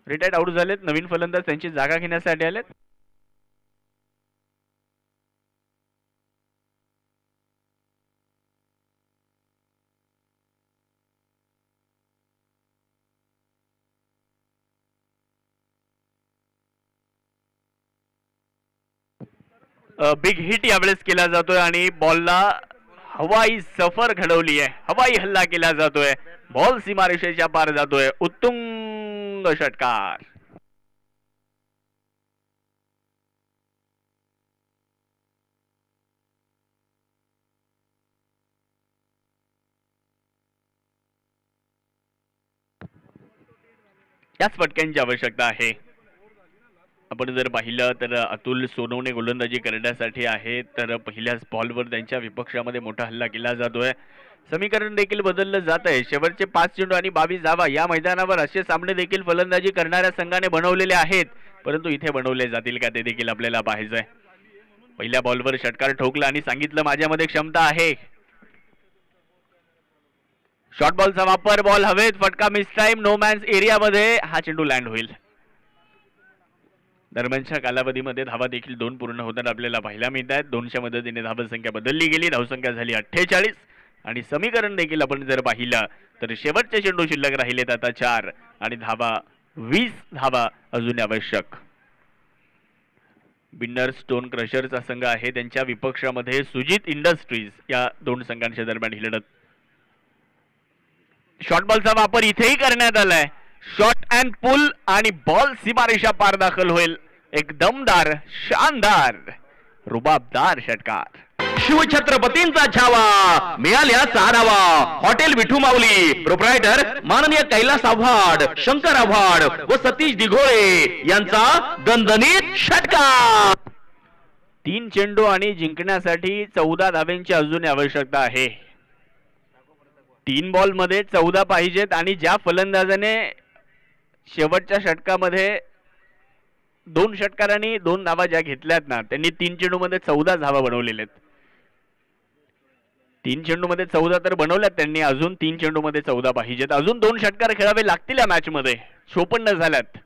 रिटायर्ड आउट झालेत. नवीन फलंदाज त्यांची जागा घेण्यासाठी आलेत. बिग हिट यावेळेस केला जातोय आणि बॉलला हवाई सफर घडवली आहे. हवाई हल्ला केला जातोय. बॉल सीमारेषेच्या पार जातोय. उत्तुंग षटकार. याच फटक्यांची आवश्यकता आहे. आपण जर पाहिलं तर अतुल सोनवणे गोलंदाजी करण्यासाठी आहे, तर पहिल्याच बॉलवर त्यांच्या विपक्षामध्ये मोठा हल्ला केला जातोय. समीकरण देखील बदललं जात आहे. शेवटचे 5 चेंडू आणि 22 धावा या मैदानावर असे सामने देखील फलंदाजी करणाऱ्या संघाने बनवलेले आहेत, परंतु इथे बनवले जातील का ते देखील आपल्याला पाहायचंय. पहिल्या बॉलवर षटकार ठोकला आणि सांगितलं माझ्यामध्ये क्षमता आहे. शॉर्ट बॉलचा वापर, बॉल हवेत, फटका मिस टाइम, नो मॅन्स एरियामध्ये हा चेंडू लँड होईल. दरम्यानच्या कालावधीमध्ये धावा देखील 2 पूर्ण होताना आपल्याला पाहायला मिळत आहेत. 2च्या मदतीने धावसंख्या बदलली गेली, धावसंख्या झाली 48 आणि समीकरण देखील आपण जर पाहिलं तर शेवटचे चेंडू शिल्लक राहिलेत आता 4 आणि धावा 20 धावा अजून आवश्यक. बिन्नर स्टोन क्रशरचा संघ आहे, त्यांच्या विपक्षामध्ये सुजित इंडस्ट्रीज या 2 संघांच्या दरम्यान ही लढत. शॉर्ट बॉलचा वापर इथेही करण्यात आलाय. शॉट अँड पुल आणि बॉल सीमारेषा पार दाखल होईल. एक दमदार, शानदार, रुबाबदार षटकार. शिवछत्रपतींचा छावा, मिळाल्या 6 धावा. हॉटेल विठू माऊली, प्रोप्रायटर माननीय कैलास आव्हाड, शंकर आव्हाड व सतीश दिघोळे यांचा दणदणीत षटकार. 3 चेंडू आणि जिंकण्यासाठी 14 धाव्यांची अजून आवश्यकता आहे. 3 बॉल मध्ये 14 पाहिजेत आणि ज्या फलंदाजाने शेवटच्या षटकामध्ये 2 षटकारांनी 2 धावा ज्या घेतल्यात ना, त्यांनी 3 चेंडू मध्ये 14 धावा बनवलेल्या आहेत. 3 चेंडू मध्ये 14 तर बनवल्यात त्यांनी, अजून 3 चेंडू मध्ये 14 पाहिजेत. अजून 2 षटकार खेळावे लागतील या मॅच मध्ये. 56 झाल्यात.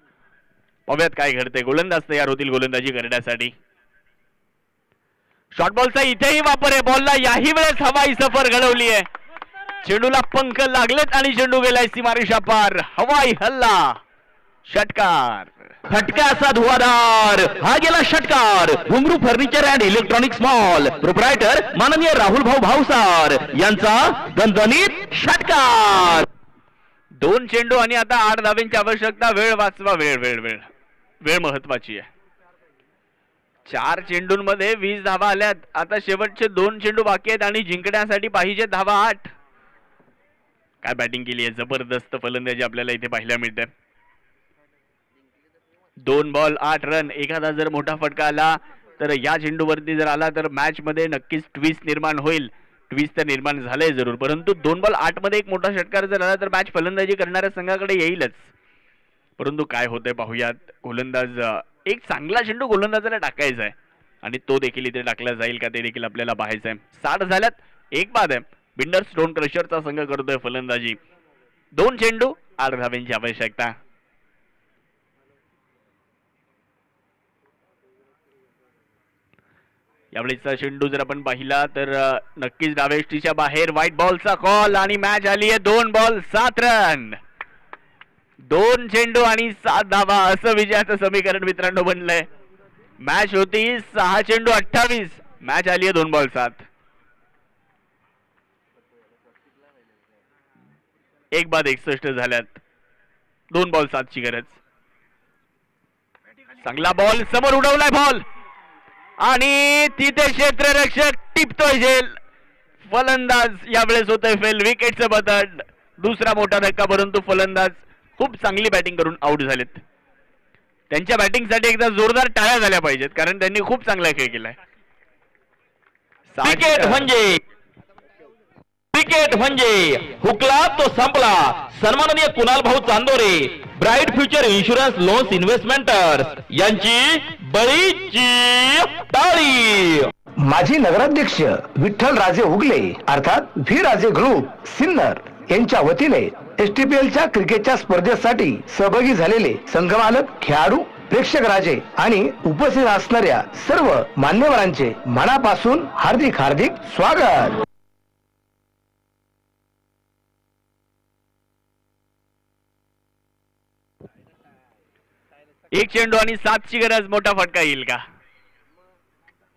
पाहूयात काय घडते. गोलंदाज तयार होतील गोलंदाजी करण्यासाठी. शॉर्ट बॉलचा इथेही वापर आहे. बॉलला याही वेळेस हवाई सफर घडवली आहे. चेंडूला पंख लागलेत आणि चेंडू गेलाय सीमारेषा पार. हवाई हल्ला, षटकार. फटका असा धुवाधार, हा गेला षटकार. घुंगरू furniture and electronics mall, proprietor माननीय राहुल भाऊ भावसार यांचा दणदणीत षटकार. 2 चेंडू आणि आता 8 धाव्यांची आवश्यकता. वेळ वाचवा, वेळ वेळ वेळ वेळ महत्वाची आहे. 4 चेंडूंमध्ये 20 धावा आल्यात. आता शेवटचे 2 चेंडू बाकी आहेत आणि जिंकण्यासाठी पाहिजे धावा 8. काय बॅटिंग केली आहे, जबरदस्त फलंदाजी आपल्याला इथे पाहायला मिळते. 2 बॉल 8 रन. एखादा जर मोठा फटका आला तर या चेंडूवरती जर आला तर मॅच मध्ये नक्कीच ट्विस्ट निर्माण होईल. ट्विस्ट तर निर्माण झालंय जरूर, परंतु 2 बॉल 8 मध्ये एक मोठा षटकार जर आला तर मॅच फलंदाजी करणाऱ्या संघाकडे येईलच. परंतु काय होतंय पाहूयात. गोलंदाज, एक चांगला चेंडू गोलंदाजाला टाकायचा आहे आणि तो देखील इथे टाकला जाईल का ते देखील आपल्याला पाहायचं आहे. 60 झाल्यात, एक बाद आहे. बिन्नर स्टोन क्रशरचा संघ करतोय फलंदाजी. 2 चेंडू 8 धाव्यांची आवश्यकता. यावेळेचा चेंडू जर आपण पाहिला तर नक्कीच डावेष्टीच्या बाहेर. व्हाईट बॉलचा कॉल आणि मॅच आली आहे 2 बॉल 7 रन. 2 चेंडू आणि 7 धावा असं विजयाचं समीकरण मित्रांनो बनलंय. मॅच होती 6 चेंडू 28, मॅच आली आहे 2 बॉल 7. 1 बाद 61 झाल्यात. 2 बॉल 7 ची गरज. चांगला बॉल, समोर उडवलाय बॉल आणि तिथे क्षेत्ररक्षक टिपतोय झेल. फलंदाज यावेळेस होतोय फेल. विकेटचं बटन. दुसरा मोठा धक्का, परंतु फलंदाज खूप चांगली बॅटिंग करून आउट झालेत. त्यांच्या बॅटिंगसाठी एकदा जोरदार टाळ्या झाल्या पाहिजेत, कारण त्यांनी खूप चांगला खेळ केलाय. क्रिकेट म्हणजे हुकला तो संपला. सन्माननीय Kunal Bhau Chandore, bright future insurance loans investments यांची बळीची टाळी. माजी नगराध्यक्ष विठ्ठल राजे उगले अर्थात व्ही राजे ग्रुप सिन्नर यांच्या वतीने STPLच्या क्रिकेटच्या स्पर्धेसाठी सहभागी झालेले संघमालक, खेळाडू, प्रेक्षक राजे आणि उपस्थित असणाऱ्या सर्व मान्यवरांचे मनापासून हार्दिक हार्दिक स्वागत. एक चेंडू आणि 7 ची गरज. मोठा फटका येईल का?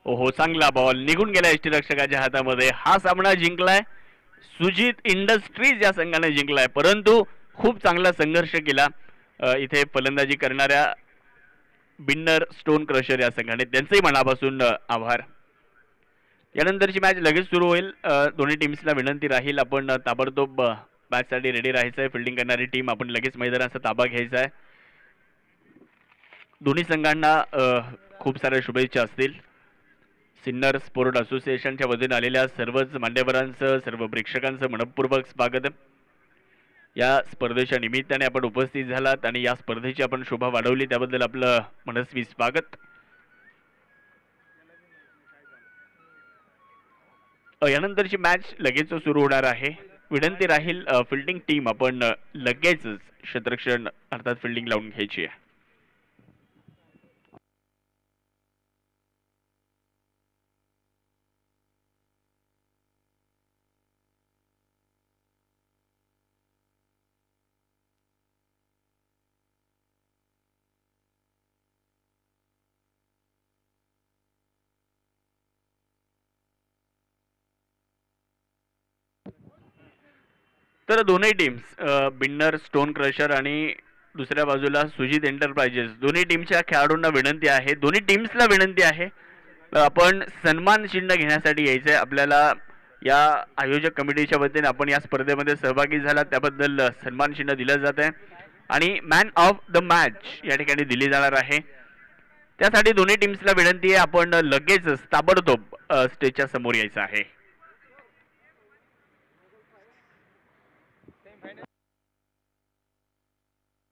ओहो, चांगला बॉल निघून गेला यष्टीरक्षकाच्या हातामध्ये. हा सामना जिंकलाय सुजित इंडस्ट्रीज या संघाने जिंकलाय, परंतु खूप चांगला संघर्ष केला इथे फलंदाजी करणाऱ्या बिन्नर स्टोन क्रशर या संघाने. त्यांचंही मनापासून आभार. यानंतरची मॅच लगेच सुरू होईल. दोन्ही टीम्सला विनंती राहील आपण ताबडतोब मॅचसाठी रेडी राहायचं आहे. फिल्डिंग करणारी टीम आपण लगेच मैदानाचा ताबा घ्यायचा आहे. दोन्ही संघांना खूप साऱ्या शुभेच्छा असतील. सिन्नर स्पोर्ट असोसिएशनच्या वतीने आलेल्या सर्वच मान्यवरांचं, सर्व प्रेक्षकांचं मनपूर्वक स्वागत. या स्पर्धेच्या निमित्ताने आपण उपस्थित झालात आणि या स्पर्धेची आपण शोभा वाढवली त्याबद्दल आपलं मनस्वी स्वागत. यानंतरची मॅच लगेच सुरू होणार आहे. विनंती राहील फिल्डिंग टीम आपण लगेचच क्षेत्ररक्षण अर्थात फिल्डिंग लावून घ्यायची आहे. तर दोन्ही टीम्स बिन्नर स्टोन क्रशर आणि दुसऱ्या बाजूला सुजित एंटरप्राइजेस दोन्ही टीमच्या खेळाडूंना विनंती आहे, दोन्ही टीम्सला विनंती आहे आपण सन्मान चिन्ह घेण्यासाठी यायचंय. आपल्याला या आयोजक कमिटीच्या वतीने आपण या स्पर्धेमध्ये सहभागी झाला त्याबद्दल सन्मान चिन्ह दिलं जात आहे आणि मॅन ऑफ द मॅच या ठिकाणी दिली जाणार आहे. त्यासाठी दोन्ही टीम्सला विनंती आहे आपण लगेचच ताबडतोब स्टेजच्या समोर यायचं आहे.